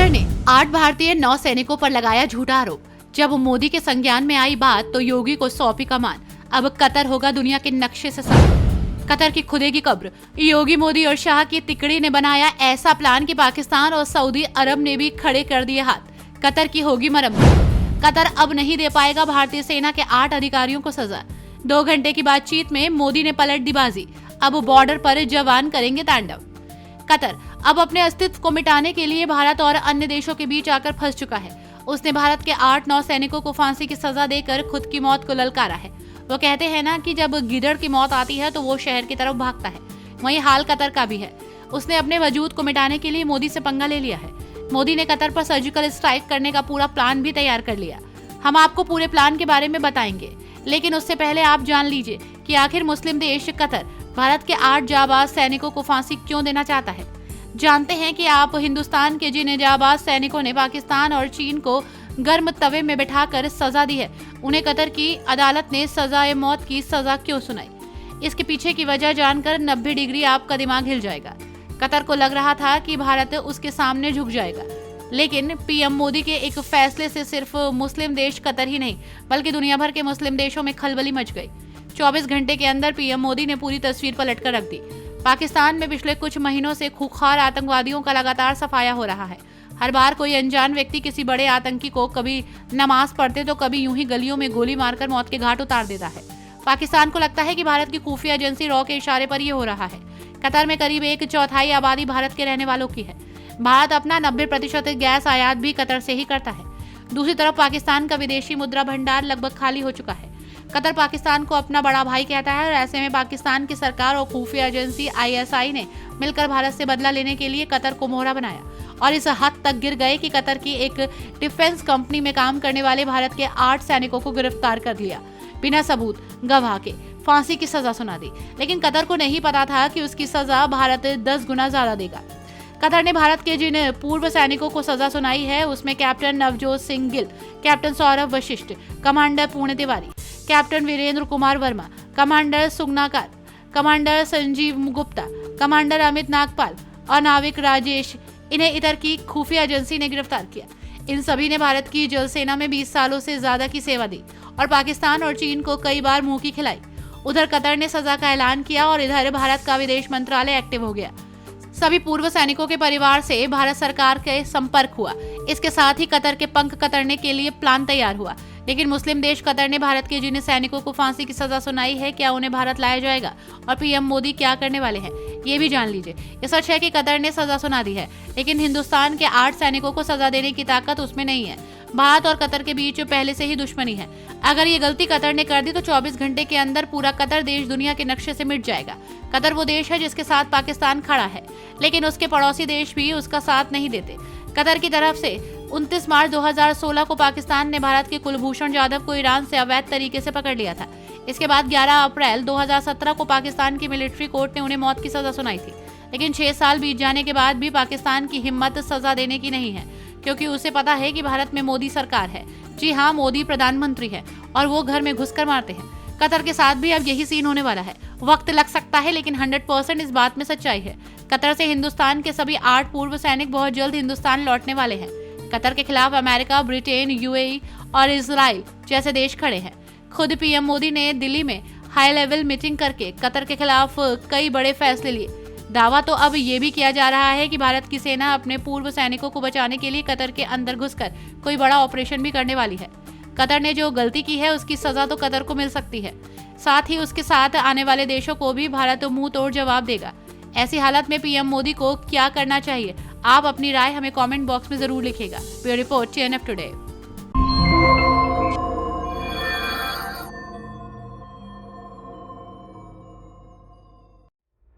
Qatar ने 8 भारतीय नौसैनिकों पर लगाया झूठा आरोप। जब मोदी के संज्ञान में आई बात तो योगी को सौंपी कमान। अब कतर होगा दुनिया के नक्शे से साफ। कतर की खुदेगी कब्र। योगी, मोदी और शाह की तिकड़ी ने बनाया ऐसा प्लान कि पाकिस्तान और सऊदी अरब ने भी खड़े कर दिए हाथ। कतर की होगी मरम्मत। कतर अब नहीं दे पाएगा भारतीय सेना के 8 अधिकारियों को सजा। 2 घंटे की बातचीत में मोदी ने पलट दी बाजी। अब बॉर्डर पर जवान करेंगे तांडव। कतर अब अपने अस्तित्व को मिटाने के लिए भारत और अन्य देशों के बीच आकर फंस चुका है। उसने भारत के 8 नौसैनिकों को फांसी की सजा देकर खुद की मौत को ललकारा है। वो कहते हैं ना कि जब गिदड़ की मौत आती है तो वो शहर की तरफ भागता है। वही हाल कतर का भी है। उसने अपने वजूद को मिटाने के लिए मोदी से पंगा ले लिया है। मोदी ने कतर पर सर्जिकल स्ट्राइक करने का पूरा प्लान भी तैयार कर लिया। हम आपको पूरे प्लान के बारे में बताएंगे, लेकिन उससे पहले आप जान लीजिए कि आखिर मुस्लिम देश कतर भारत के 8 जाबाज सैनिकों को फांसी क्यों देना चाहता है। जानते हैं कि आप हिंदुस्तान के जिन जाबाज सैनिकों ने पाकिस्तान और चीन को गर्म तवे में बिठाकर सजा दी है, उन्हें कतर की अदालत ने सजाए मौत की सजा क्यों सुनाई। इसके पीछे की वजह जानकर 90 डिग्री आपका दिमाग हिल जाएगा। कतर को लग रहा था कि भारत उसके सामने झुक जाएगा, लेकिन पीएम मोदी के एक फैसले से सिर्फ मुस्लिम देश कतर ही नहीं बल्कि दुनिया भर के मुस्लिम देशों में खलबली मच गई। 24 घंटे के अंदर पीएम मोदी ने पूरी तस्वीर पलट कर रख दी। पाकिस्तान में पिछले कुछ महीनों से खूंखार आतंकवादियों का लगातार सफाया हो रहा है। हर बार कोई अनजान व्यक्ति किसी बड़े आतंकी को कभी नमाज पढ़ते तो कभी यूं ही गलियों में गोली मारकर मौत के घाट उतार देता है। पाकिस्तान को लगता है कि भारत की खुफिया एजेंसी रॉ के इशारे पर यह हो रहा है। कतर में करीब 1/4 आबादी भारत के रहने वालों की है। भारत अपना 90% गैस आयात भी कतर से ही करता है। दूसरी तरफ पाकिस्तान का विदेशी मुद्रा भंडार लगभग खाली हो चुका है। कतर पाकिस्तान को अपना बड़ा भाई कहता है और ऐसे में पाकिस्तान की सरकार और खुफिया एजेंसी ISI ने मिलकर भारत से बदला लेने के लिए कतर को मोहरा बनाया और इस हद तक गिर गए कि कतर की एक डिफेंस कंपनी में काम करने वाले भारत के 8 सैनिकों को गिरफ्तार कर लिया। बिना सबूत गवाह के फांसी की सजा सुना दी। लेकिन कतर को नहीं पता था कि उसकी सजा भारत 10 गुना ज्यादा देगा। कतर ने भारत के जिन पूर्व सैनिकों को सजा सुनाई है उसमें captain Navjot Singh Gill, captain Saurabh Vashisht, commander Punya Tiwari, captain Virendra Kumar Verma, commander Suganakar, commander Sanjeev Gupta, commander Amit Nagpal और नाविक राजेश, इन्हें इतर की खुफिया एजेंसी ने गिरफ्तार किया। इन सभी ने भारत की जल सेना में 20 सालों से ज्यादा की सेवा दी और पाकिस्तान और चीन को कई बार मुंह की खिलाई। उधर कतर ने सजा का ऐलान किया और इधर भारत का विदेश मंत्रालय एक्टिव हो गया। सभी पूर्व सैनिकों के परिवार से भारत सरकार के संपर्क हुआ। इसके साथ ही कतर के पंख कतरने के लिए प्लान तैयार हुआ। लेकिन मुस्लिम देश कतर ने भारत के जिन सैनिकों को फांसी की सजा सुनाई है, क्या उन्हें भारत लाया जाएगा और पीएम मोदी क्या करने वाले हैं, ये भी जान लीजिए। ये सच है कि कतर ने सजा सुना दी है, लेकिन हिंदुस्तान के 8 सैनिकों को सजा देने की ताकत उसमें नहीं है। भारत और कतर के बीच पहले से ही दुश्मनी है। अगर ये गलती कतर ने कर दी तो 24 घंटे के अंदर पूरा कतर देश दुनिया के नक्शे से मिट जाएगा। कतर वो देश है जिसके साथ पाकिस्तान खड़ा है, लेकिन उसके पड़ोसी देश भी उसका साथ नहीं देते। कतर की तरफ से 29 मार्च 2016 को पाकिस्तान ने भारत के कुलभूषण जाधव को ईरान से अवैध तरीके से पकड़ लिया था। इसके बाद 11 अप्रैल 2017 को पाकिस्तान की मिलिट्री कोर्ट ने उन्हें मौत की सजा सुनाई थी। लेकिन 6 साल बीत जाने के बाद भी पाकिस्तान की हिम्मत सजा देने की नहीं है, क्योंकि उसे पता है कि भारत में मोदी सरकार है। जी हाँ, मोदी प्रधानमंत्री है और वो घर में घुसकर मारते हैं। कतर के साथ भी अब यही सीन होने वाला है। वक्त लग सकता है, लेकिन 100% इस बात में सच्चाई है। कतर से हिंदुस्तान के सभी 8 पूर्व सैनिक बहुत जल्द हिंदुस्तान लौटने वाले हैं। कतर के खिलाफ अमेरिका, ब्रिटेन, UAE और इजराइल जैसे देश खड़े हैं। खुद पीएम मोदी ने दिल्ली में हाई लेवल मीटिंग करके कतर के खिलाफ कई बड़े फैसले लिए। दावा तो अब ये भी किया जा रहा है कि भारत की सेना अपने पूर्व सैनिकों को बचाने के लिए कतर के अंदर घुसकर कोई बड़ा ऑपरेशन भी करने वाली है। कतर ने जो गलती की है उसकी सजा तो कतर को मिल सकती है, साथ ही उसके साथ आने वाले देशों को भी भारत मुंह तोड़ जवाब देगा। ऐसी हालत में पीएम मोदी को क्या करना चाहिए, आप अपनी राय हमें कमेंट बॉक्स में जरूर लिखिएगा। Bureau report TNF today.